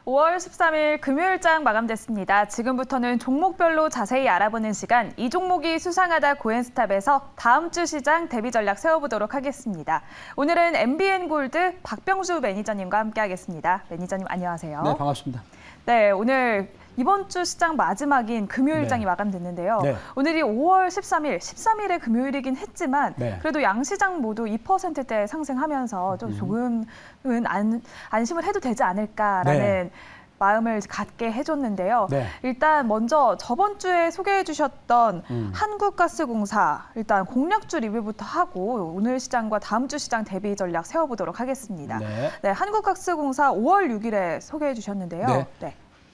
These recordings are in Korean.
5월 13일 금요일장 마감됐습니다. 지금부터는 종목별로 자세히 알아보는 시간, 이 종목이 수상하다 고엔스탑에서 다음 주 시장 대비 전략 세워보도록 하겠습니다. 오늘은 MBN골드 박병주 매니저님과 함께하겠습니다. 매니저님 안녕하세요. 네, 반갑습니다. 네, 오늘 이번 주 시장 마지막인 금요일장이 마감됐는데요. 오늘이 5월 13일에 금요일이긴 했지만 그래도 양시장 모두 2%대 상승하면서 좀 조금은 안심을 해도 되지 않을까라는 마음을 갖게 해줬는데요. 일단 먼저 저번 주에 소개해 주셨던 한국가스공사 일단 공략주 리뷰부터 하고 오늘 시장과 다음 주 시장 대비 전략 세워보도록 하겠습니다. 네, 한국가스공사 5월 6일에 소개해 주셨는데요.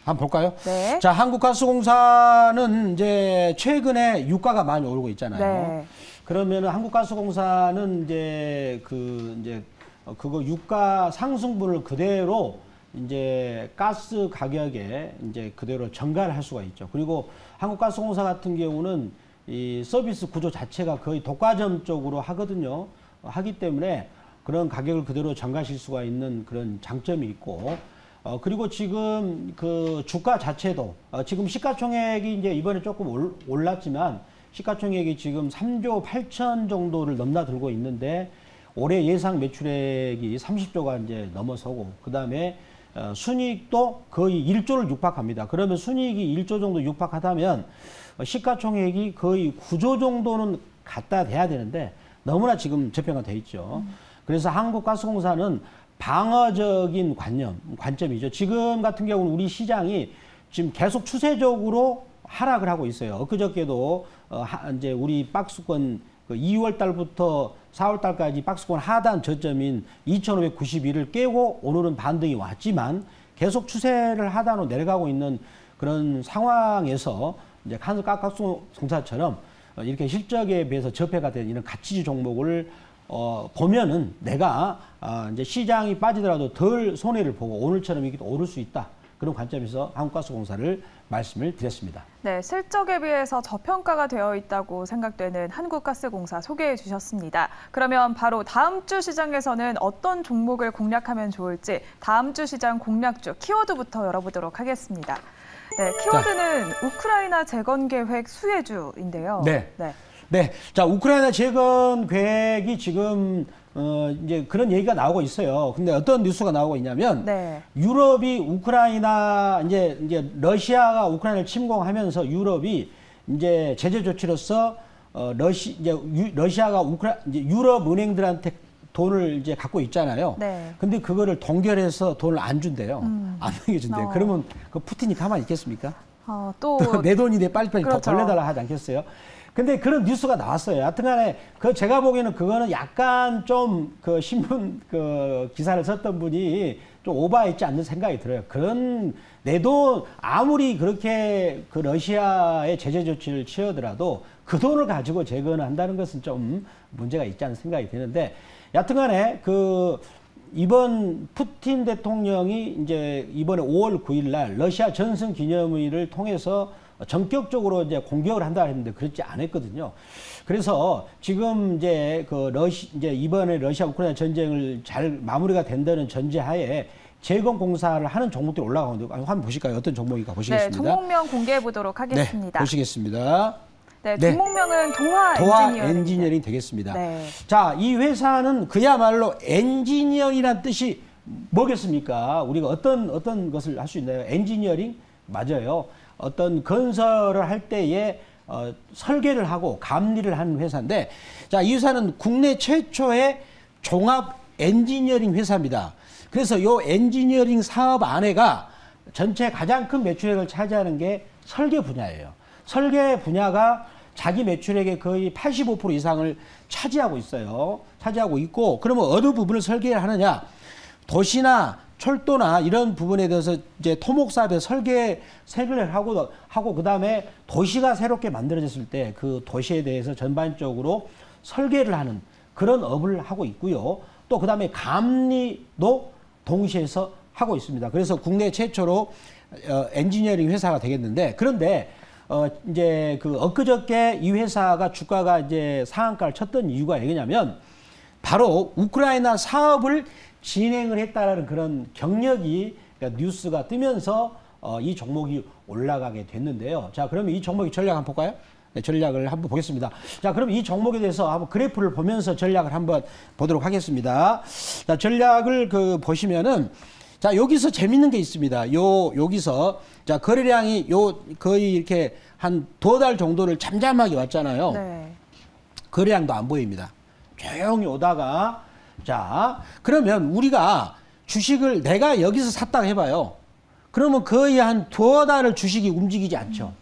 한번 볼까요? 자, 한국가스공사는 이제 최근에 유가가 많이 오르고 있잖아요. 그러면 한국가스공사는 이제 그거 유가 상승분을 그대로 이제 가스 가격에 이제 그대로 전가를 할 수가 있죠. 그리고 한국가스공사 같은 경우는 이 서비스 구조 자체가 거의 독과점 쪽으로 하거든요. 하기 때문에 그런 가격을 그대로 전가하실 수가 있는 그런 장점이 있고. 그리고 지금 그 주가 자체도 지금 시가총액이 이제 이번에 조금 올랐지만 시가총액이 지금 3조 8천 정도를 넘나들고 있는데 올해 예상 매출액이 30조가 이제 넘어서고 그다음에 순이익도 거의 1조를 육박합니다. 그러면 순이익이 1조 정도 육박하다면 시가총액이 거의 9조 정도는 갖다 대야 되는데 너무나 지금 저평가돼 있죠. 그래서 한국가스공사는 방어적인 관점이죠. 지금 같은 경우는 우리 시장이 지금 계속 추세적으로 하락을 하고 있어요. 엊그저께도 이제 우리 박스권 2월 달부터 4월 달까지 박스권 하단 저점인 2,591을 깨고 오늘은 반등이 왔지만 계속 추세를 하단으로 내려가고 있는 그런 상황에서 이제 한국가스공사처럼 이렇게 실적에 비해서 저평가 된 이런 가치주 종목을 보면은 내가 이제 시장이 빠지더라도 덜 손해를 보고 오늘처럼 이렇게 오를 수 있다. 그런 관점에서 한국가스공사를 말씀을 드렸습니다. 네, 실적에 비해서 저평가가 되어 있다고 생각되는 한국가스공사 소개해 주셨습니다. 그러면 바로 다음 주 시장에서는 어떤 종목을 공략하면 좋을지 다음 주 시장 공략주 키워드부터 열어보도록 하겠습니다. 네, 키워드는 우크라이나 재건 계획 수혜주인데요. 자, 우크라이나 재건 계획이 지금 이제 그런 얘기가 나오고 있어요. 근데 어떤 뉴스가 나오고 있냐면 유럽이 우크라이나 이제 러시아가 우크라이나를 침공하면서 유럽이 이제 제재 조치로서 러시아가 이제 유럽 은행들한테 돈을 이제 갖고 있잖아요. 근데 그거를 동결해서 돈을 안 준대요. 안 넘겨준대요. 그러면 그 푸틴이 가만히 있겠습니까? 또 내 돈인데 빨리빨리 더 돌려달라 하지 않겠어요? 근데 그런 뉴스가 나왔어요. 하여튼간에 제가 보기에는 그거는 약간 좀 그 신문 기사를 썼던 분이 좀 오버했지 않는 생각이 들어요. 그런 내 돈 아무리 그렇게 그 러시아의 제재 조치를 취하더라도 그 돈을 가지고 재건을 한다는 것은 좀 문제가 있지 않는 생각이 드는데 여하튼간에 이번 푸틴 대통령이 이제 이번에 5월 9일 날 러시아 전승 기념일을 통해서 전격적으로 이제 공격을 한다 했는데 그렇지 않았거든요. 그래서 지금 이제 이제 이번에 러시아 우크라이나 전쟁을 잘 마무리가 된다는 전제하에 재건 공사를 하는 종목들이 올라가는데 한번 보실까요? 어떤 종목인가 보시겠습니다. 네, 종목명 공개해 보도록 하겠습니다. 보시겠습니다. 종목명은 도화 엔지니어링 되겠습니다. 자, 이 회사는 그야말로 엔지니어링이라는 뜻이 뭐겠습니까? 우리가 어떤 것을 할 수 있나요? 엔지니어링? 맞아요. 어떤 건설을 할 때에 설계를 하고 감리를 하는 회사인데, 자, 이 회사는 국내 최초의 종합 엔지니어링 회사입니다. 그래서 이 엔지니어링 사업 안에가 전체 가장 큰 매출액을 차지하는 게 설계 분야예요. 설계 분야가 자기 매출액의 거의 85% 이상을 차지하고 있어요. 차지하고 있고, 그러면 어느 부분을 설계를 하느냐? 도시나 철도나 이런 부분에 대해서 이제 토목사업에 설계를 하고 그다음에 도시가 새롭게 만들어졌을 때 그 도시에 대해서 전반적으로 설계를 하는 그런 업을 하고 있고요. 또 그다음에 감리도 동시에서 하고 있습니다. 그래서 국내 최초로 엔지니어링 회사가 되겠는데, 그런데 이제 엊그저께 이 회사가 주가가 이제 상한가를 쳤던 이유가 뭐냐면 바로 우크라이나 사업을 진행을 했다라는 그런 경력이 그러니까 뉴스가 뜨면서 이 종목이 올라가게 됐는데요. 자, 그러면 이 종목의 전략 한번 볼까요? 네, 전략을 한번 보겠습니다. 자, 그럼 이 종목에 대해서 한번 그래프를 보면서 전략을 한번 보도록 하겠습니다. 자, 전략을 보시면은, 자, 여기서 재밌는 게 있습니다. 여기서, 자, 거래량이 거의 이렇게 한 2달 정도를 잠잠하게 왔잖아요. 네. 거래량도 안 보입니다. 조용히 오다가, 자, 그러면 우리가 주식을 내가 여기서 샀다고 해봐요. 그러면 거의 한 2달을 주식이 움직이지 않죠.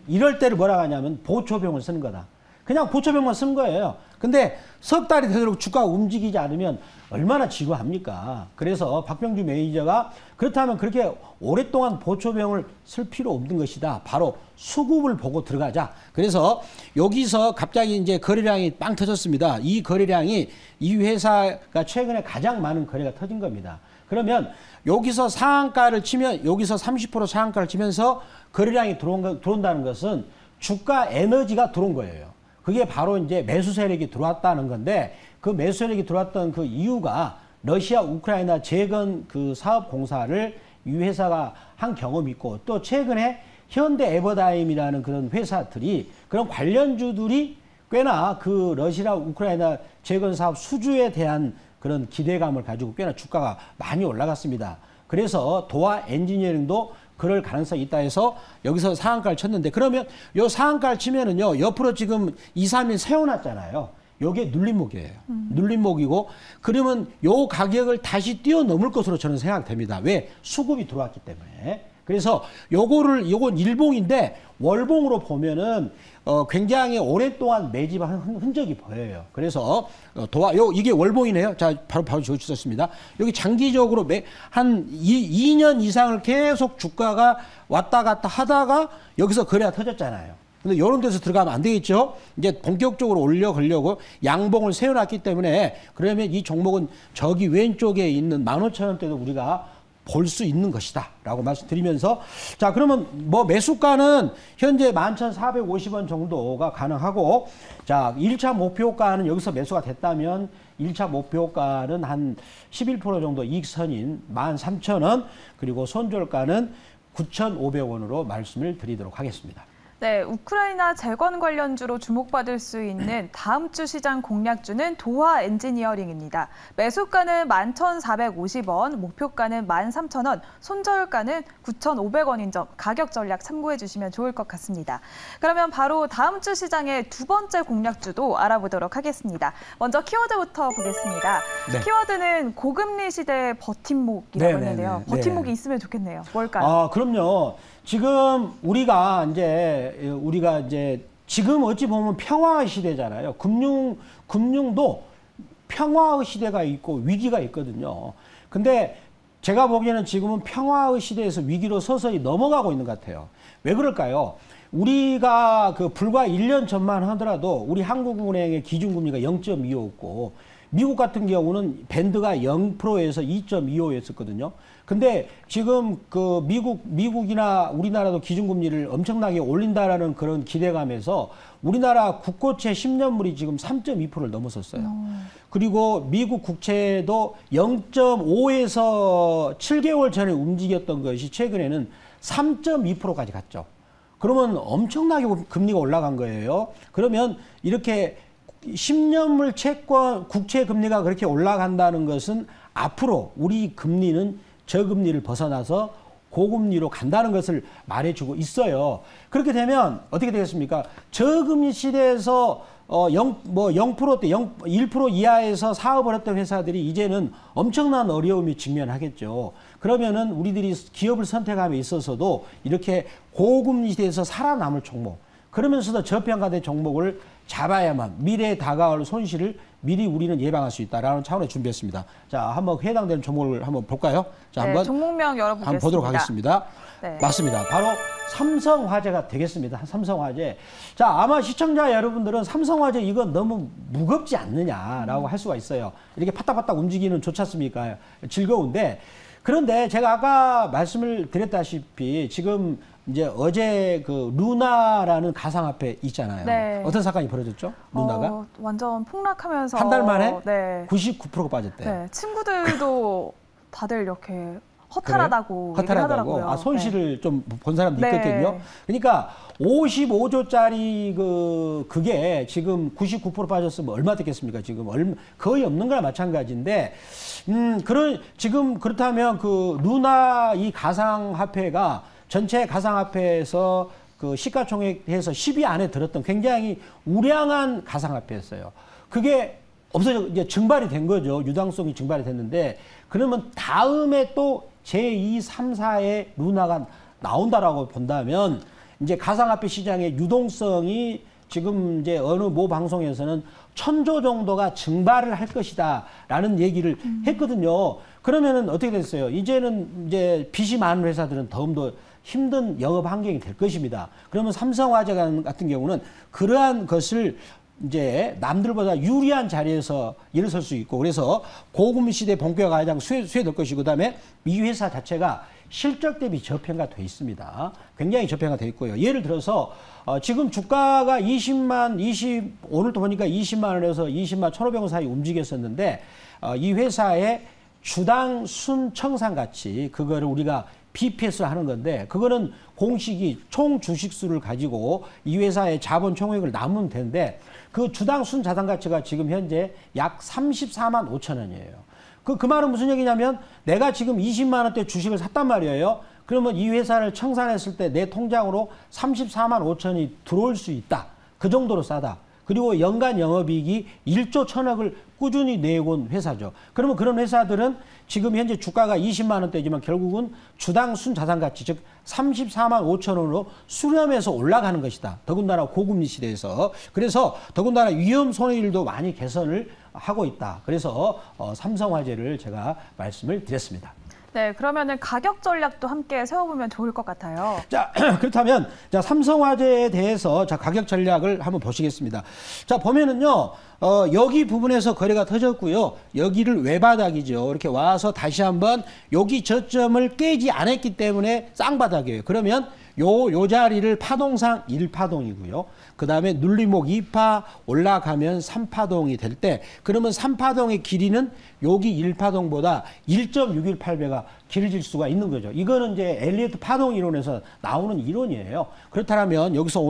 이럴 때를 뭐라고 하냐면 보초병을 쓰는 거다. 그냥 보초병만 쓰는 거예요. 근데 석 달이 되도록 주가가 움직이지 않으면 얼마나 지루합니까? 그래서 박병주 매니저가 그렇다면 그렇게 오랫동안 보초병을 쓸 필요 없는 것이다. 바로 수급을 보고 들어가자. 그래서 여기서 갑자기 이제 거래량이 빵 터졌습니다. 이 거래량이 이 회사가 최근에 가장 많은 거래가 터진 겁니다. 그러면 여기서 상한가를 치면 여기서 30% 상한가를 치면서 거래량이 들어온다는 것은 주가 에너지가 들어온 거예요. 그게 바로 이제 매수 세력이 들어왔다는 건데 그 매수 세력이 들어왔던 그 이유가 러시아 우크라이나 재건 그 사업 공사를 이 회사가 한 경험이 있고 또 최근에 현대 에버다임이라는 그런 회사들이 그런 관련주들이 꽤나 그 러시아 우크라이나 재건 사업 수주에 대한 그런 기대감을 가지고 꽤나 주가가 많이 올라갔습니다. 그래서 도화 엔지니어링도 그럴 가능성이 있다 해서 여기서 상한가를 쳤는데 그러면 요 상한가를 치면은요 옆으로 지금 2, 3일 세워놨잖아요. 요게 눌림목이에요. 눌림목이고 그러면 요 가격을 다시 뛰어넘을 것으로 저는 생각됩니다. 왜? 수급이 들어왔기 때문에. 그래서 요건 일봉인데 월봉으로 보면은 굉장히 오랫동안 매집한 흔적이 보여요. 그래서 이게 월봉이네요. 자, 바로 적어주셨습니다. 여기 장기적으로 한 2년 이상을 계속 주가가 왔다 갔다 하다가 여기서 거래가 터졌잖아요. 근데 이런 데서 들어가면 안 되겠죠. 이제 본격적으로 올려가려고 양봉을 세워놨기 때문에 그러면 이 종목은 저기 왼쪽에 있는 15,000원대도 우리가 볼 수 있는 것이다 라고 말씀드리면서 자 그러면 뭐 매수가는 현재 11,450원 정도가 가능하고 자 1차 목표가는 여기서 매수가 됐다면 1차 목표가는 한 11% 정도 이익선인 13,000원 그리고 손절가는 9,500원으로 말씀을 드리도록 하겠습니다. 네, 우크라이나 재건 관련주로 주목받을 수 있는 다음 주 시장 공략주는 도화 엔지니어링입니다. 매수가는 11,450원, 목표가는 13,000원, 손절가는 9,500원인 점 가격 전략 참고해 주시면 좋을 것 같습니다. 그러면 바로 다음 주 시장의 두 번째 공략주도 알아보도록 하겠습니다. 먼저 키워드부터 보겠습니다. 네. 키워드는 고금리 시대의 버팀목이라고 했는데요. 버팀목이 있으면 좋겠네요. 뭘까요? 아, 그럼요. 지금 우리가 이제 지금 어찌 보면 평화의 시대잖아요. 금융도 평화의 시대가 있고 위기가 있거든요. 근데 제가 보기에는 지금은 평화의 시대에서 위기로 서서히 넘어가고 있는 것 같아요. 왜 그럴까요? 우리가 불과 1년 전만 하더라도 우리 한국은행의 기준금리가 0.25였고 미국 같은 경우는 밴드가 0%에서 2.25였었거든요. 근데 지금 미국이나 우리나라도 기준금리를 엄청나게 올린다라는 그런 기대감에서 우리나라 국고채 10년물이 지금 3.2%를 넘어섰어요. 그리고 미국 국채도 0.5에서 7개월 전에 움직였던 것이 최근에는 3.2%까지 갔죠. 그러면 엄청나게 금리가 올라간 거예요. 그러면 이렇게 10년물 채권 국채 금리가 그렇게 올라간다는 것은 앞으로 우리 금리는 저금리를 벗어나서 고금리로 간다는 것을 말해주고 있어요. 그렇게 되면 어떻게 되겠습니까? 저금리 시대에서 0%대 1% 이하에서 사업을 했던 회사들이 이제는 엄청난 어려움이 직면하겠죠. 그러면은 우리들이 기업을 선택함에 있어서도 이렇게 고금리 시대에서 살아남을 종목, 그러면서도 저평가된 종목을 잡아야만 미래에 다가올 손실을 미리 우리는 예방할 수 있다라는 차원에 준비했습니다. 자, 한번 해당되는 종목을 한번 볼까요? 자, 네, 한번 종목명 열어보겠습니다. 한번 보도록 하겠습니다. 네. 맞습니다. 바로 삼성화재가 되겠습니다. 삼성화재. 자, 아마 시청자 여러분들은 삼성화재 이거 너무 무겁지 않느냐라고 할 수가 있어요. 이렇게 파딱파딱 움직이는 좋지 않습니까? 즐거운데 그런데 제가 아까 말씀을 드렸다시피 지금 이제 어제 루나라는 가상화폐 있잖아요. 네. 어떤 사건이 벌어졌죠? 루나가? 완전 폭락하면서 한 달 만에 네. 99%가 빠졌대요. 네. 친구들도 다들 이렇게 허탈하다고 얘기를 하더라고요. 아, 손실을 네. 좀 본 사람도 네. 있거든요. 그러니까 55조짜리 그게 지금 99% 빠졌으면 얼마 됐겠습니까? 지금 거의 없는 거나 마찬가지인데, 지금 그렇다면 그 루나 이 가상화폐가 전체 가상화폐에서 그 시가총액에서 10위 안에 들었던 굉장히 우량한 가상화폐였어요. 그게 없어져, 이제 증발이 된 거죠. 유당성이 증발이 됐는데, 그러면 다음에 또 제2, 3, 4의 루나가 나온다라고 본다면, 이제 가상화폐 시장의 유동성이 지금 이제 어느 모 방송에서는 1000조 정도가 증발을 할 것이다라는 얘기를 했거든요. 그러면은 어떻게 됐어요? 이제는 이제 빚이 많은 회사들은 더욱더 힘든 영업 환경이 될 것입니다. 그러면 삼성화재 같은 경우는 그러한 것을 이제 남들보다 유리한 자리에서 일어설 수 있고, 그래서 고금 시대 본격화가 가장 수혜될 것이고, 그다음에 이 회사 자체가 실적 대비 저평가돼 있습니다. 굉장히 저평가돼 있고요. 예를 들어서 지금 주가가 오늘도 보니까 20만 원에서 20만 1,500원 사이 움직였었는데, 이 회사의 주당 순청산 가치, 그거를 우리가 BPS를 하는 건데, 그거는 공식이 총 주식수를 가지고 이 회사의 자본 총액을 나누면 되는데, 그 주당 순자산 가치가 지금 현재 약 34만 5천 원이에요. 그 말은 무슨 얘기냐면, 내가 지금 20만 원대 주식을 샀단 말이에요. 그러면 이 회사를 청산했을 때 내 통장으로 34만 5천이 들어올 수 있다. 그 정도로 싸다. 그리고 연간 영업이익이 1조 1,000억을 꾸준히 내온 회사죠. 그러면 그런 회사들은 지금 현재 주가가 20만 원대지만 결국은 주당 순자산가치, 즉 34만 5천 원으로 수렴해서 올라가는 것이다. 더군다나 고금리 시대에서. 그래서 더군다나 위험 손해율도 많이 개선을 하고 있다. 그래서 삼성화재를 제가 말씀을 드렸습니다. 네, 그러면은 가격 전략도 함께 세워보면 좋을 것 같아요. 자, 그렇다면 자, 삼성화재에 대해서 자, 가격 전략을 한번 보시겠습니다. 자, 보면은요, 여기 부분에서 거래가 터졌고요. 여기를 외바닥이죠. 이렇게 와서 다시 한번 여기 저점을 깨지 않았기 때문에 쌍바닥이에요. 그러면 요 자리를 파동상 1파동이고요. 그 다음에 눌림목 2파 올라가면 3파동이 될 때, 그러면 3파동의 길이는 여기 1파동보다 1.618배가 길어질 수가 있는 거죠. 이거는 이제 엘리어트 파동 이론에서 나오는 이론이에요. 그렇다면 여기서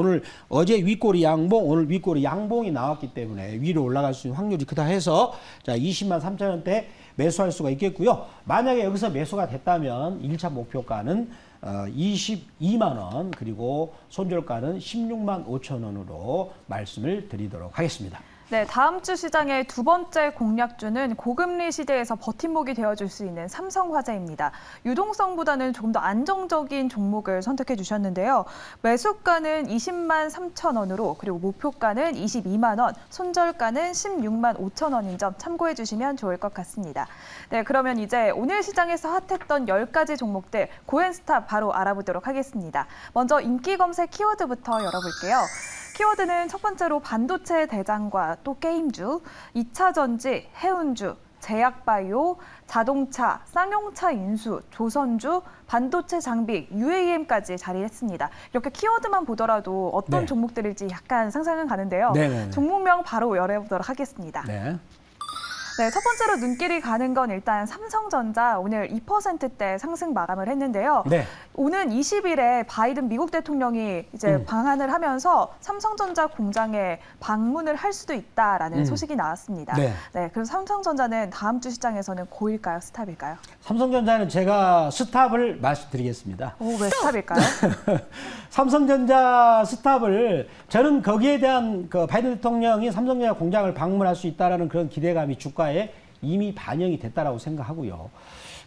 어제 윗꼬리 양봉, 오늘 윗꼬리 양봉이 나왔기 때문에 위로 올라갈 수 있는 확률이 크다 해서 자, 20만 3천 원대 매수할 수가 있겠고요. 만약에 여기서 매수가 됐다면 1차 목표가는 22만 원, 그리고 손절가는 16만 5천 원으로 말씀을 드리도록 하겠습니다. 네, 다음 주 시장의 두 번째 공략주는 고금리 시대에서 버팀목이 되어줄 수 있는 삼성화재입니다. 유동성보다는 조금 더 안정적인 종목을 선택해 주셨는데요. 매수가는 20만 3천 원으로, 그리고 목표가는 22만 원, 손절가는 16만 5천 원인 점 참고해 주시면 좋을 것 같습니다. 네, 그러면 이제 오늘 시장에서 핫했던 10가지 종목들 고엔스탑 바로 알아보도록 하겠습니다. 먼저 인기 검색 키워드부터 열어볼게요. 키워드는 첫 번째로 반도체 대장과 또 게임주, 2차 전지, 해운주, 제약바이오, 자동차, 쌍용차 인수, 조선주, 반도체 장비, UAM까지 자리했습니다. 이렇게 키워드만 보더라도 어떤 네. 종목들일지 약간 상상은 가는데요. 네네네. 종목명 바로 열어보도록 하겠습니다. 네. 네, 첫 번째로 눈길이 가는 건 일단 삼성전자 오늘 2%대 상승 마감을 했는데요. 네. 오는 20일에 바이든 미국 대통령이 이제 방한을 하면서 삼성전자 공장에 방문을 할 수도 있다라는 소식이 나왔습니다. 네. 네, 그래서 삼성전자는 다음 주 시장에서는 고일까요, 스탑일까요? 삼성전자는 제가 스탑을 말씀드리겠습니다. 오, 왜 스탑일까요? 삼성전자 스탑을, 저는 거기에 대한 그 바이든 대통령이 삼성전자 공장을 방문할 수 있다는 그런 기대감이 주가에 이미 반영이 됐다라고 생각하고요.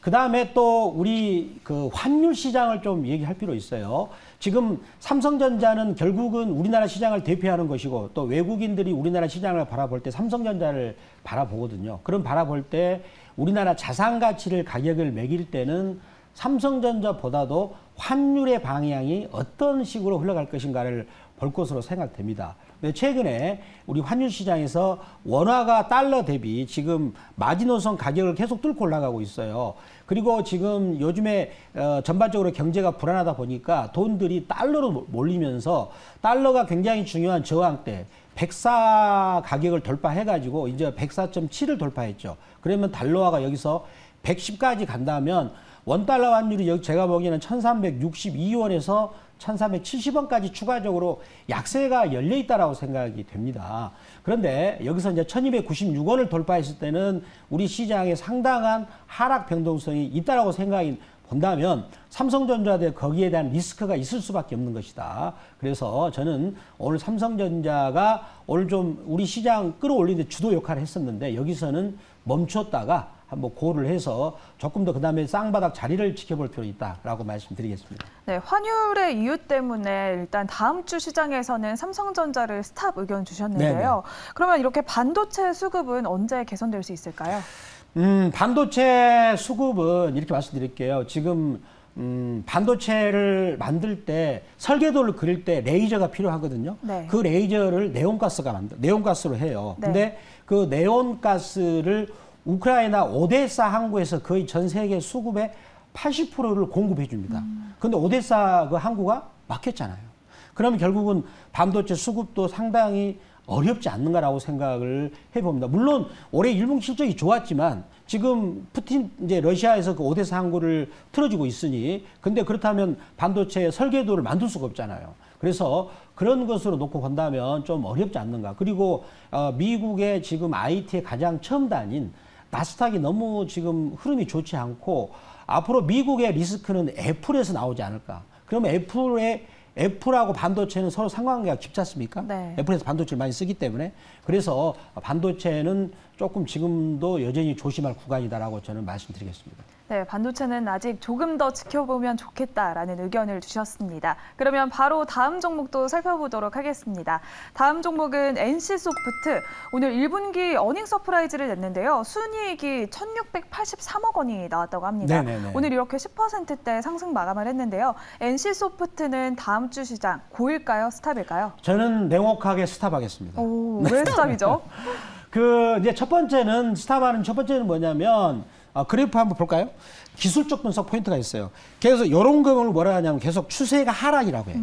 그 다음에 또 우리 그 환율 시장을 좀 얘기할 필요 있어요. 지금 삼성전자는 결국은 우리나라 시장을 대표하는 것이고, 또 외국인들이 우리나라 시장을 바라볼 때 삼성전자를 바라보거든요. 그럼 바라볼 때 우리나라 자산 가치를 가격을 매길 때는 삼성전자보다도 환율의 방향이 어떤 식으로 흘러갈 것인가를 볼 것으로 생각됩니다. 최근에 우리 환율 시장에서 원화가 달러 대비 지금 마지노선 가격을 계속 뚫고 올라가고 있어요. 그리고 지금 요즘에 전반적으로 경제가 불안하다 보니까 돈들이 달러로 몰리면서 달러가 굉장히 중요한 저항대 104 가격을 돌파해가지고 이제 104.7을 돌파했죠. 그러면 달러화가 여기서 110까지 간다면 원달러 환율이 여기 제가 보기에는 1362원에서 1370원까지 추가적으로 약세가 열려 있다라고 생각이 됩니다. 그런데 여기서 이제 1296원을 돌파했을 때는 우리 시장에 상당한 하락 변동성이 있다라고 생각이 본다면 삼성전자도 거기에 대한 리스크가 있을 수밖에 없는 것이다. 그래서 저는 오늘 삼성전자가 오늘 좀 우리 시장 끌어올리는 데 주도 역할을 했었는데 여기서는 멈췄다가 한번 고를 해서 조금 더 그다음에 쌍바닥 자리를 지켜볼 필요가 있다라고 말씀드리겠습니다. 네, 환율의 이유 때문에 일단 다음 주 시장에서는 삼성전자를 스탑 의견 주셨는데요. 네네. 그러면 이렇게 반도체 수급은 언제 개선될 수 있을까요? 반도체 수급은 이렇게 말씀드릴게요. 지금 반도체를 만들 때 설계도를 그릴 때 레이저가 필요하거든요. 네. 그 레이저를 네온가스로 해요. 네. 근데 그 네온가스를 우크라이나 오데사 항구에서 거의 전 세계 수급의 80%를 공급해 줍니다. 근데 오데사 그 항구가 막혔잖아요. 그러면 결국은 반도체 수급도 상당히 어렵지 않는가라고 생각을 해봅니다. 물론 올해 일본 실적이 좋았지만 지금 푸틴 이제 러시아에서 그 오데사 항구를 틀어주고 있으니 근데 그렇다면 반도체 설계도를 만들 수가 없잖아요. 그래서 그런 것으로 놓고 본다면 좀 어렵지 않는가. 그리고 미국의 지금 IT의 가장 첨단인 나스닥이 너무 지금 흐름이 좋지 않고 앞으로 미국의 리스크는 애플에서 나오지 않을까. 그러면 애플하고 반도체는 서로 상관관계가 깊지 않습니까? 네. 애플에서 반도체를 많이 쓰기 때문에. 그래서 반도체는 조금 지금도 여전히 조심할 구간이다라고 저는 말씀드리겠습니다. 네, 반도체는 아직 조금 더 지켜보면 좋겠다라는 의견을 주셨습니다. 그러면 바로 다음 종목도 살펴보도록 하겠습니다. 다음 종목은 NC소프트. 오늘 1분기 어닝 서프라이즈를 냈는데요. 순이익이 1,683억 원이 나왔다고 합니다. 네네네. 오늘 이렇게 10%대 상승 마감을 했는데요. NC소프트는 다음 주 시장 고일까요? 스탑일까요? 저는 냉혹하게 스탑하겠습니다. 오, 왜 스탑이죠? 이제 첫 번째는 뭐냐면 그래프 한번 볼까요? 기술적 분석 포인트가 있어요. 그래서 이런 거를 뭐라 하냐면 계속 추세가 하락이라고 해요.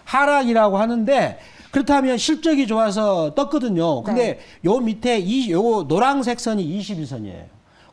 하락이라고 하는데 그렇다면 실적이 좋아서 떴거든요. 근데 네. 요 밑에 요 노란색 선이 21선이에요.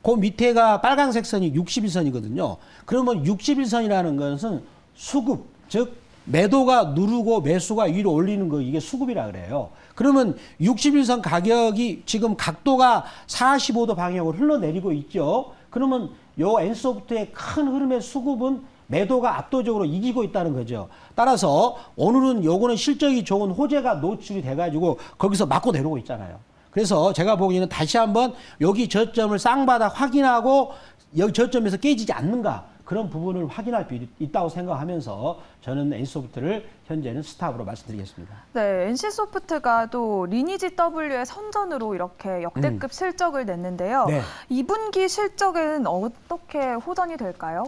그 밑에가 빨간색 선이 61선이거든요. 그러면 61선이라는 것은 수급, 즉 매도가 누르고 매수가 위로 올리는 거 이게 수급이라 그래요. 그러면 61선 가격이 지금 각도가 45도 방향으로 흘러내리고 있죠. 그러면 요 NC소프트의 큰 흐름의 수급은 매도가 압도적으로 이기고 있다는 거죠. 따라서 오늘은 요거는 실적이 좋은 호재가 노출이 돼가지고 거기서 맞고 내려오고 있잖아요. 그래서 제가 보기에는 다시 한번 여기 저점을 쌍바닥 확인하고 여기 저점에서 깨지지 않는가. 그런 부분을 확인할 필요 있다고 생각하면서 저는 NC소프트를 현재는 스탑으로 말씀드리겠습니다. 네, NC소프트가 또 리니지 W의 선전으로 이렇게 역대급 실적을 냈는데요. 네. 2분기 실적은 어떻게 호전이 될까요?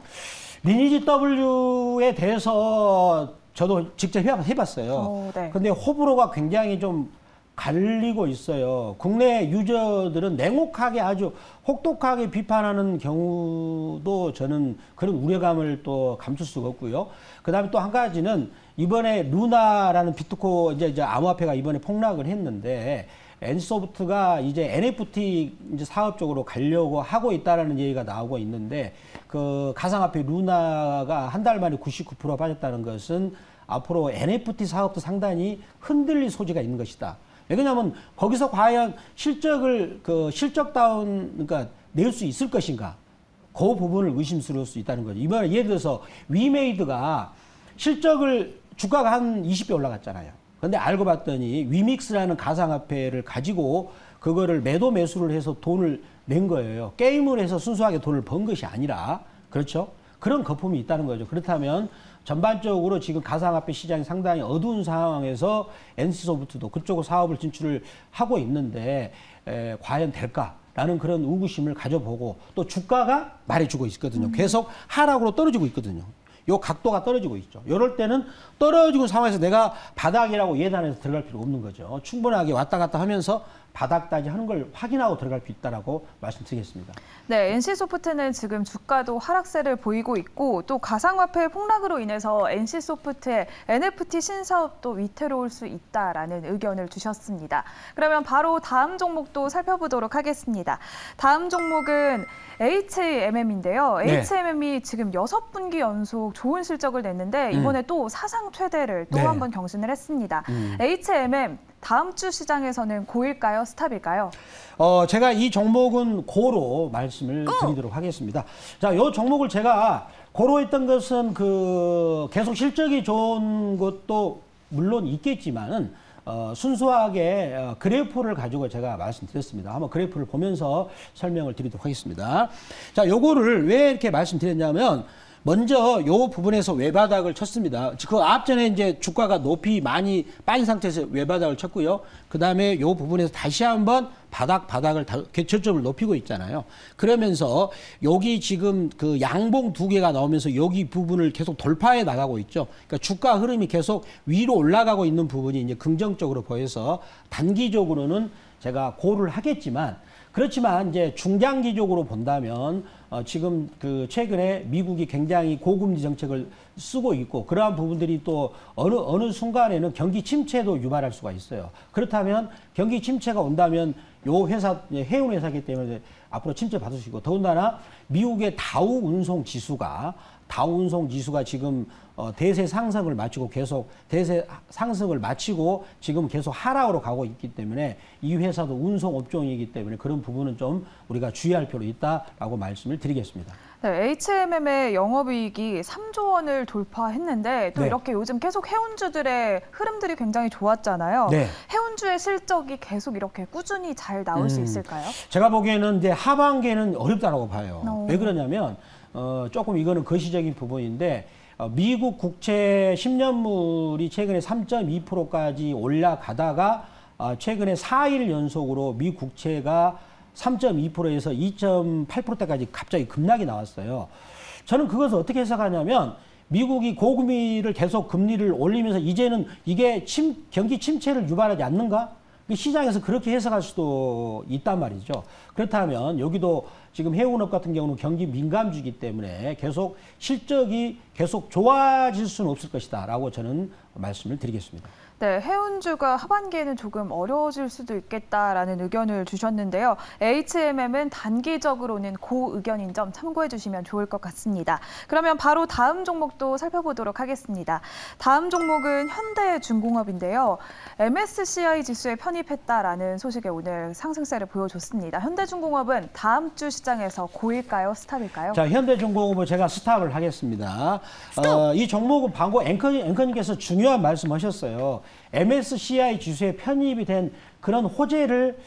리니지 W에 대해서 저도 직접 해봤어요. 네. 근데 호불호가 굉장히 좀 갈리고 있어요. 국내 유저들은 냉혹하게 아주 혹독하게 비판하는 경우도 저는 그런 우려감을 또 감출 수가 없고요. 그 다음에 또 한 가지는 이번에 루나라는 비트코인 이제 암호화폐가 이번에 폭락을 했는데 NC소프트가 이제 NFT 이제 사업 쪽으로 가려고 하고 있다라는 얘기가 나오고 있는데 그 가상화폐 루나가 한 달 만에 99% 빠졌다는 것은 앞으로 NFT 사업도 상당히 흔들릴 소지가 있는 것이다. 왜냐하면 거기서 과연 실적을 그러니까 낼 수 있을 것인가? 그 부분을 의심스러울 수 있다는 거죠. 이번에 예를 들어서 위메이드가 실적을 주가가 한 20배 올라갔잖아요. 그런데 알고 봤더니 위믹스라는 가상화폐를 가지고 그거를 매도 매수를 해서 돈을 낸 거예요. 게임을 해서 순수하게 돈을 번 것이 아니라 그렇죠? 그런 거품이 있다는 거죠. 그렇다면 전반적으로 지금 가상화폐 시장이 상당히 어두운 상황에서 NC소프트도 그쪽으로 사업을 진출을 하고 있는데 과연 될까라는 그런 의구심을 가져보고 또 주가가 말해주고 있거든요. 계속 하락으로 떨어지고 있거든요. 요 각도가 떨어지고 있죠. 이럴 때는 떨어지고 상황에서 내가 바닥이라고 예단해서 들어갈 필요가 없는 거죠. 충분하게 왔다 갔다 하면서 바닥까지 하는 걸 확인하고 들어갈 수 있다라고 말씀드리겠습니다. 네, NC소프트는 지금 주가도 하락세를 보이고 있고 또 가상화폐 폭락으로 인해서 NC소프트의 NFT 신사업도 위태로울 수 있다라는 의견을 주셨습니다. 그러면 바로 다음 종목도 살펴보도록 하겠습니다. 다음 종목은 HMM인데요. 네. HMM이 지금 6분기 연속 좋은 실적을 냈는데 이번에 또 사상 최대를 또 한 번 경신을 했습니다. HMM 다음 주 시장에서는 고일까요? 스탑일까요? 제가 이 종목은 고로 말씀을 드리도록 하겠습니다. 자, 이 종목을 제가 고로 했던 것은 계속 실적이 좋은 것도 물론 있겠지만은 순수하게 그래프를 가지고 제가 말씀드렸습니다. 한번 그래프를 보면서 설명을 드리도록 하겠습니다. 자, 요거를 왜 이렇게 말씀드렸냐면 먼저 요 부분에서 외바닥을 쳤습니다. 그 앞전에 이제 주가가 높이 많이 빠진 상태에서 외바닥을 쳤고요. 그 다음에 요 부분에서 다시 한번 바닥을 저점을 높이고 있잖아요. 그러면서 여기 지금 그 양봉 2개가 나오면서 여기 부분을 계속 돌파해 나가고 있죠. 그러니까 주가 흐름이 계속 위로 올라가고 있는 부분이 이제 긍정적으로 보여서 단기적으로는 제가 고를 하겠지만 그렇지만 이제 중장기적으로 본다면 지금 최근에 미국이 굉장히 고금리 정책을 쓰고 있고 그러한 부분들이 또 어느 순간에는 경기 침체도 유발할 수가 있어요. 그렇다면 경기 침체가 온다면 요 회사 해운 회사이기 때문에 앞으로 침체 받을 수 있고 더군다나 미국의 다우 운송 지수가 지금 대세 상승을 마치고 계속 대세 상승을 마치고 지금 계속 하락으로 가고 있기 때문에 이 회사도 운송 업종이기 때문에 그런 부분은 좀 우리가 주의할 필요가 있다라고 말씀을 드리겠습니다. 네, HMM의 영업이익이 3조 원을 돌파했는데 또 이렇게 요즘 계속 해운주들의 흐름들이 굉장히 좋았잖아요. 네. 해운주의 실적이 계속 이렇게 꾸준히 잘 나올 수 있을까요? 제가 보기에는 이제 하반기에는 어렵다고 봐요. 왜 그러냐면 조금 이거는 거시적인 부분인데 미국 국채 10년물이 최근에 3.2%까지 올라가다가 최근에 4일 연속으로 미 국채가 3.2%에서 2.8%대까지 갑자기 급락이 나왔어요. 저는 그것을 어떻게 해석하냐면 미국이 고금리를 계속 금리를 올리면서 이제는 이게 경기 침체를 유발하지 않는가? 시장에서 그렇게 해석할 수도 있단 말이죠. 그렇다면 여기도 지금 해운업 같은 경우는 경기 민감주이기 때문에 계속 실적이 계속 좋아질 수는 없을 것이다 라고 저는 말씀을 드리겠습니다. 네, 해운주가 하반기에는 조금 어려워질 수도 있겠다라는 의견을 주셨는데요. HMM은 단기적으로는 고 의견인 점 참고해 주시면 좋을 것 같습니다. 그러면 바로 다음 종목도 살펴보도록 하겠습니다. 다음 종목은 현대중공업인데요. MSCI 지수에 편입했다라는 소식에 오늘 상승세를 보여줬습니다. 현대중공업은 다음 주 시장에서 고일까요? 스탑일까요? 자, 현대중공업은 제가 스탑을 하겠습니다. 이 종목은 방금 앵커님께서 중요한 말씀하셨어요. MSCI 지수에 편입이 된 그런 호재를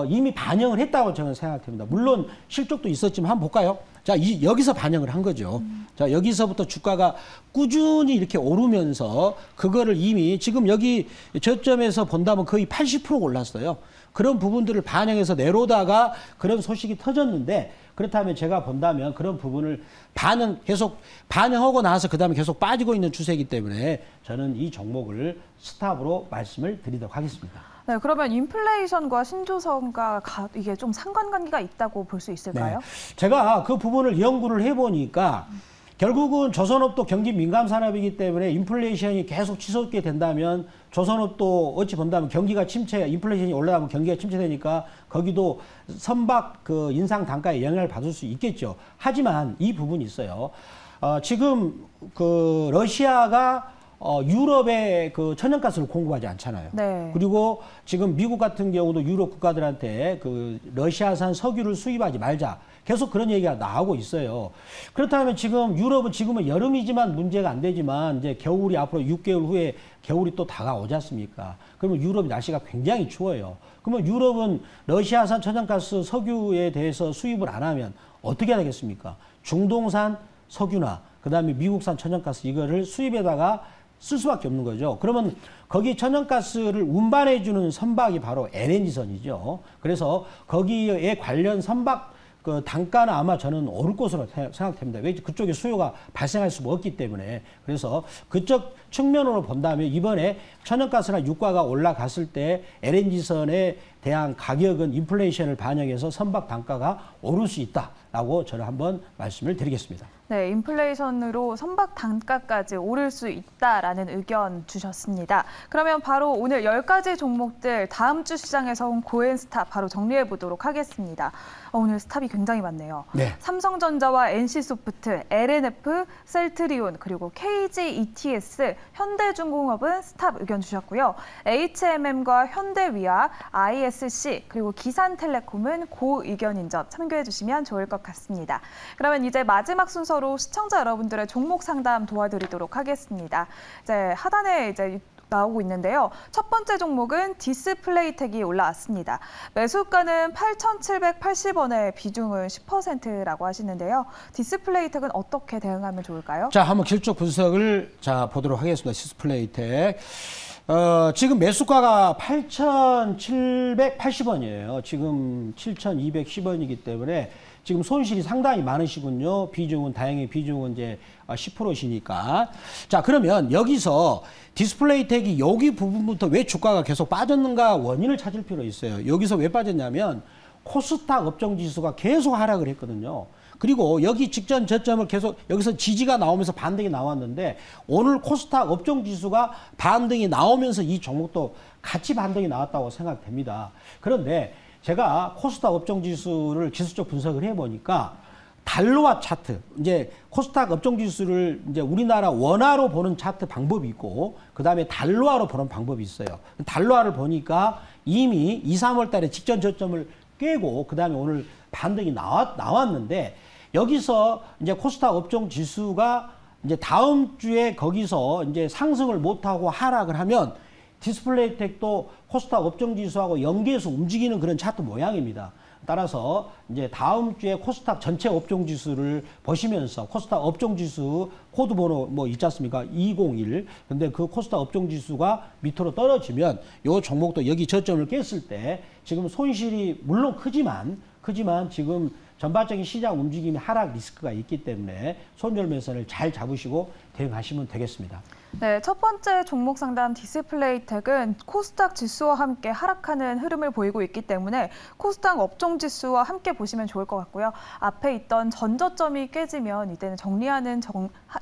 이미 반영을 했다고 저는 생각합니다. 물론 실적도 있었지만 한번 볼까요? 자, 여기서 반영을 한 거죠. 자, 여기서부터 주가가 꾸준히 이렇게 오르면서 그거를 이미 지금 여기 저점에서 본다면 거의 80% 올랐어요. 그런 부분들을 반영해서 내려오다가 그런 소식이 터졌는데 그렇다면 제가 본다면 그런 부분을 계속 반영하고 나서 그다음에 계속 빠지고 있는 추세이기 때문에 저는 이 종목을 스탑으로 말씀을 드리도록 하겠습니다. 네, 그러면 인플레이션과 신조선과 이게 좀 상관관계가 있다고 볼 수 있을까요? 네, 제가 그 부분을 연구를 해보니까 결국은 조선업도 경기 민감 산업이기 때문에 인플레이션이 계속 치솟게 된다면 조선업도 어찌 본다면 경기가 인플레이션이 올라가면 경기가 침체되니까 거기도 선박 인상 단가에 영향을 받을 수 있겠죠. 하지만 이 부분이 있어요. 지금 러시아가 유럽에 천연가스를 공급하지 않잖아요. 네. 그리고 지금 미국 같은 경우도 유럽 국가들한테 러시아산 석유를 수입하지 말자. 계속 그런 얘기가 나오고 있어요. 그렇다면 지금은 여름이지만 문제가 안 되지만 이제 겨울이 앞으로 6개월 후에 겨울이 또 다가오지 않습니까? 그러면 유럽 날씨가 굉장히 추워요. 그러면 유럽은 러시아산 천연가스 석유에 대해서 수입을 안 하면 어떻게 해야 되겠습니까? 중동산 석유나 그다음에 미국산 천연가스 이거를 수입에다가 쓸 수밖에 없는 거죠. 그러면 거기 천연가스를 운반해주는 선박이 바로 LNG선이죠. 그래서 거기에 관련 선박 그 단가는 아마 저는 오를 것으로 생각됩니다. 왜 그쪽에 수요가 발생할 수가 없기 때문에. 그래서 그쪽 측면으로 본다면 이번에 천연가스나 유가가 올라갔을 때 LNG선에 대한 가격은 인플레이션을 반영해서 선박 단가가 오를 수 있다라고 저는 한번 말씀을 드리겠습니다. 네, 인플레이션으로 선박 단가까지 오를 수 있다라는 의견 주셨습니다. 그러면 바로 오늘 10가지 종목들 다음 주 시장에서 온 고엔 스탑 바로 정리해 보도록 하겠습니다. 오늘 스탑이 굉장히 많네요. 네. 삼성전자와 NC소프트, LNF, 셀트리온, 그리고 KG ETS, 현대중공업은 스탑 의견 주셨고요. HMM과 현대위아, ISC, 그리고 기산텔레콤은 고 의견인 점 참고해 주시면 좋을 것 같습니다. 그러면 이제 마지막 순서로 시청자 여러분들의 종목 상담 도와드리도록 하겠습니다. 이제 하단에 나오고 있는데요. 첫 번째 종목은 디스플레이텍이 올라왔습니다. 매수가는 8,780원에 비중은 10%라고 하시는데요. 디스플레이텍은 어떻게 대응하면 좋을까요? 자, 한번 길쭉 분석을 보도록 하겠습니다. 디스플레이텍. 지금 매수가가 8,780원이에요. 지금 7,210원이기 때문에 지금 손실이 상당히 많으시군요. 비중은 다행히 비중은 이제 10%시니까. 자, 그러면 여기서 디스플레이텍이 여기 부분부터 왜 주가가 계속 빠졌는가 원인을 찾을 필요 있어요. 여기서 왜 빠졌냐면 코스닥 업종지수가 계속 하락을 했거든요. 그리고 여기 직전 저점을 계속 여기서 지지가 나오면서 반등이 나왔는데 오늘 코스닥 업종지수가 반등이 나오면서 이 종목도 같이 반등이 나왔다고 생각됩니다. 그런데 제가 코스닥 업종지수를 지수적 분석을 해보니까 달러화 차트, 이제 코스닥 업종지수를 이제 우리나라 원화로 보는 차트 방법이 있고, 그 다음에 달러화로 보는 방법이 있어요. 달러화를 보니까 이미 2, 3월 달에 직전 저점을 깨고, 그 다음에 오늘 반등이 나왔는데, 여기서 이제 코스닥 업종지수가 이제 다음 주에 거기서 이제 상승을 못하고 하락을 하면 디스플레이텍도 코스닥 업종지수하고 연계해서 움직이는 그런 차트 모양입니다. 따라서 이제 다음 주에 코스닥 전체 업종지수를 보시면서 코스닥 업종지수 코드 번호 뭐 있지 않습니까? 201. 근데 그 코스닥 업종지수가 밑으로 떨어지면 요 종목도 여기 저점을 깼을 때 지금 손실이 물론 크지만 지금 전반적인 시장 움직임이 하락 리스크가 있기 때문에 손절매선을 잘 잡으시고 대응하시면 되겠습니다. 네, 첫 번째 종목 상담 디스플레이텍은 코스닥 지수와 함께 하락하는 흐름을 보이고 있기 때문에 코스닥 업종 지수와 함께 보시면 좋을 것 같고요. 앞에 있던 전저점이 깨지면 이때는 정리하는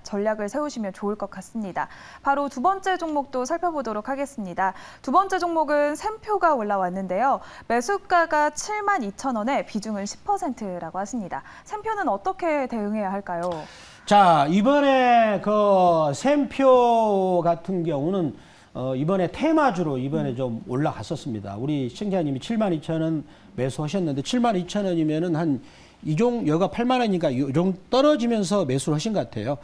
전략을 세우시면 좋을 것 같습니다. 바로 두 번째 종목도 살펴보도록 하겠습니다. 두 번째 종목은 샘표가 올라왔는데요. 매수가가 72,000원에 비중은 10%라고 하십니다. 샘표는 어떻게 대응해야 할까요? 자, 이번에 그 샘표 같은 경우는 이번에 테마주로 이번에 좀 올라갔었습니다. 우리 시청자님이 72,000원 매수하셨는데 72,000원이면은 한 여가 8만원이니까 이 정도 떨어지면서 매수를 하신 것 같아요.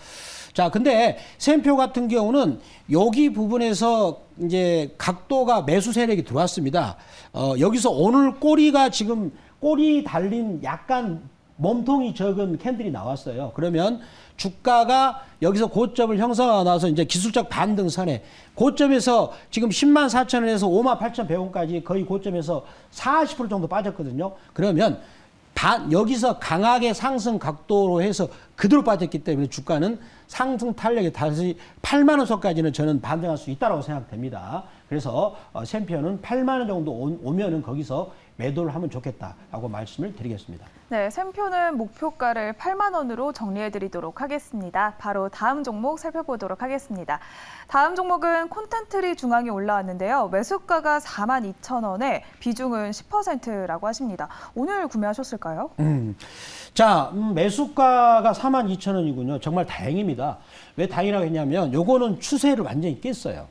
자, 근데 샘표 같은 경우는 여기 부분에서 이제 각도가 매수 세력이 들어왔습니다. 여기서 오늘 꼬리가 지금 꼬리 달린 약간 몸통이 적은 캔들이 나왔어요. 그러면 주가가 여기서 고점을 형성하고 나서 이제 기술적 반등선에 고점에서 지금 104,000원에서 58,100원까지 거의 고점에서 40% 정도 빠졌거든요. 그러면 여기서 강하게 상승 각도로 해서 그대로 빠졌기 때문에 주가는 상승 탄력이 다시 8만 원 선까지는 저는 반등할 수 있다고 생각됩니다. 그래서 샘표는 8만 원 정도 오면은 거기서 매도를 하면 좋겠다라고 말씀을 드리겠습니다. 네, 샘표는 목표가를 8만 원으로 정리해드리도록 하겠습니다. 바로 다음 종목 살펴보도록 하겠습니다. 다음 종목은 콘텐트리 중앙이 올라왔는데요. 매수가가 42,000원에 비중은 10%라고 하십니다. 오늘 구매하셨을까요? 자, 매수가가 42,000원이군요. 정말 다행입니다. 왜 다행이라고 했냐면 요거는 추세를 완전히 깼어요.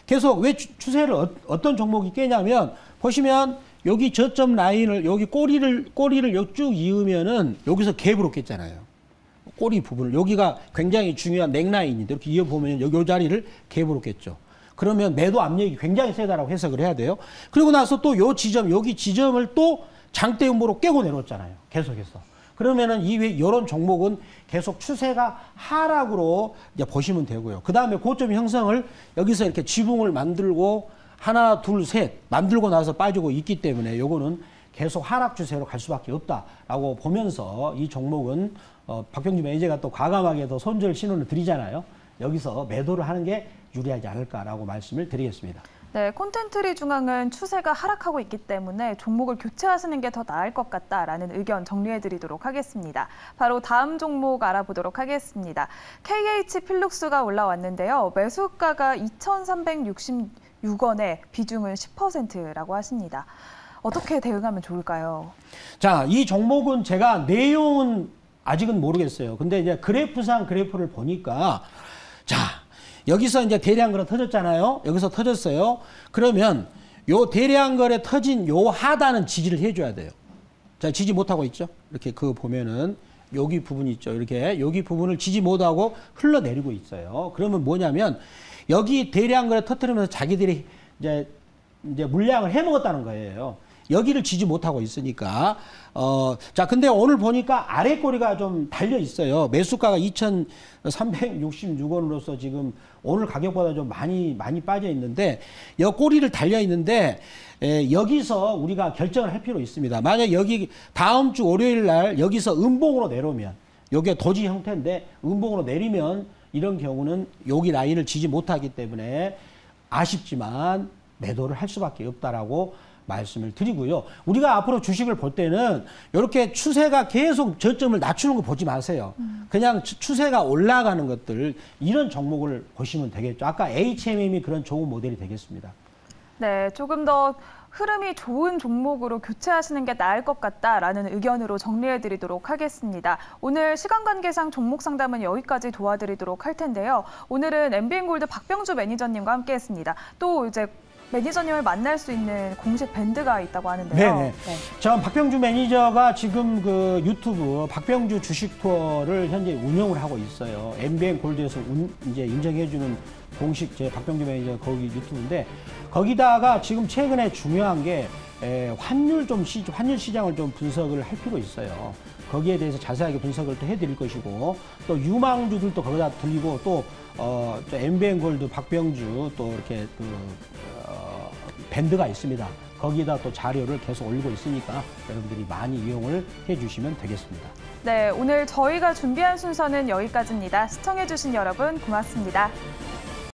계속 왜 추세를 어떤 종목이 깨냐면 보시면 여기 저점 라인을 여기 꼬리를 쭉 이으면은 여기서 갭으로 깼잖아요. 꼬리 부분을 여기가 굉장히 중요한 넥라인인데 이렇게 이어보면 여기 요 자리를 갭으로 깼죠. 그러면 매도 압력이 굉장히 세다라고 해석을 해야 돼요. 그리고 나서 또 요 지점 여기 지점을 또 장대 음모로 깨고 내려왔잖아요. 계속해서. 그러면은 이런 종목은 계속 추세가 하락으로 이제 보시면 되고요. 그 다음에 고점 형성을 여기서 이렇게 지붕을 만들고 하나, 둘, 셋 만들고 나서 빠지고 있기 때문에 요거는 계속 하락 추세로 갈 수밖에 없다라고 보면서 이 종목은 박병주 매니저가 또 과감하게 더 손절 신호를 드리잖아요. 여기서 매도를 하는 게 유리하지 않을까라고 말씀을 드리겠습니다. 네, 콘텐트리 중앙은 추세가 하락하고 있기 때문에 종목을 교체하시는 게 더 나을 것 같다라는 의견 정리해드리도록 하겠습니다. 바로 다음 종목 알아보도록 하겠습니다. KH 필룩스가 올라왔는데요. 매수가가 2,366원에 비중은 10%라고 하십니다. 어떻게 대응하면 좋을까요? 자, 이 종목은 제가 내용은 아직은 모르겠어요. 근데 이제 그래프상 그래프를 보니까 자, 여기서 이제 대량 거래 터졌잖아요. 여기서 터졌어요. 그러면 요 대량 거래 터진 요 하단은 지지를 해줘야 돼요. 자, 지지 못하고 있죠. 이렇게 그 보면은 여기 부분이 있죠. 이렇게 여기 부분을 지지 못하고 흘러내리고 있어요. 그러면 뭐냐면 여기 대량 거래 터뜨리면서 자기들이 이제 물량을 해먹었다는 거예요. 여기를 지지 못하고 있으니까. 자, 근데 오늘 보니까 아래 꼬리가 좀 달려 있어요. 매수가가 2,366원으로서 지금 오늘 가격보다 좀 많이 빠져 있는데, 이 꼬리를 달려 있는데, 여기서 우리가 결정을 할 필요 있습니다. 만약 여기 다음 주 월요일 날 여기서 음봉으로 내려오면, 요게 도지 형태인데, 음봉으로 내리면 이런 경우는 여기 라인을 지지 못하기 때문에 아쉽지만 매도를 할 수밖에 없다라고 말씀을 드리고요. 우리가 앞으로 주식을 볼 때는 이렇게 추세가 계속 저점을 낮추는 거 보지 마세요. 그냥 추세가 올라가는 것들, 이런 종목을 보시면 되겠죠. 아까 HMM이 그런 좋은 모델이 되겠습니다. 네, 조금 더 흐름이 좋은 종목으로 교체하시는 게 나을 것 같다라는 의견으로 정리해드리도록 하겠습니다. 오늘 시간 관계상 종목 상담은 여기까지 도와드리도록 할 텐데요. 오늘은 MBN골드 박병주 매니저님과 함께했습니다. 또 이제 매니저님을 만날 수 있는 공식 밴드가 있다고 하는데요. 네네. 네. 전 박병주 매니저가 지금 그 유튜브 박병주 주식 투어를 현재 운영을 하고 있어요. MBN 골드에서 이제 인정해주는 공식 제 박병주 매니저 거기 유튜브인데, 거기다가 지금 최근에 중요한 게 환율 시장을 좀 분석을 할 필요 있어요. 거기에 대해서 자세하게 분석을 또 해드릴 것이고, 또 유망주들도 거기다 들리고, 또 MBN 골드 박병주 또 이렇게 밴드가 있습니다. 거기다 또 자료를 계속 올리고 있으니까 여러분들이 많이 이용을 해주시면 되겠습니다. 네, 오늘 저희가 준비한 순서는 여기까지입니다. 시청해주신 여러분 고맙습니다.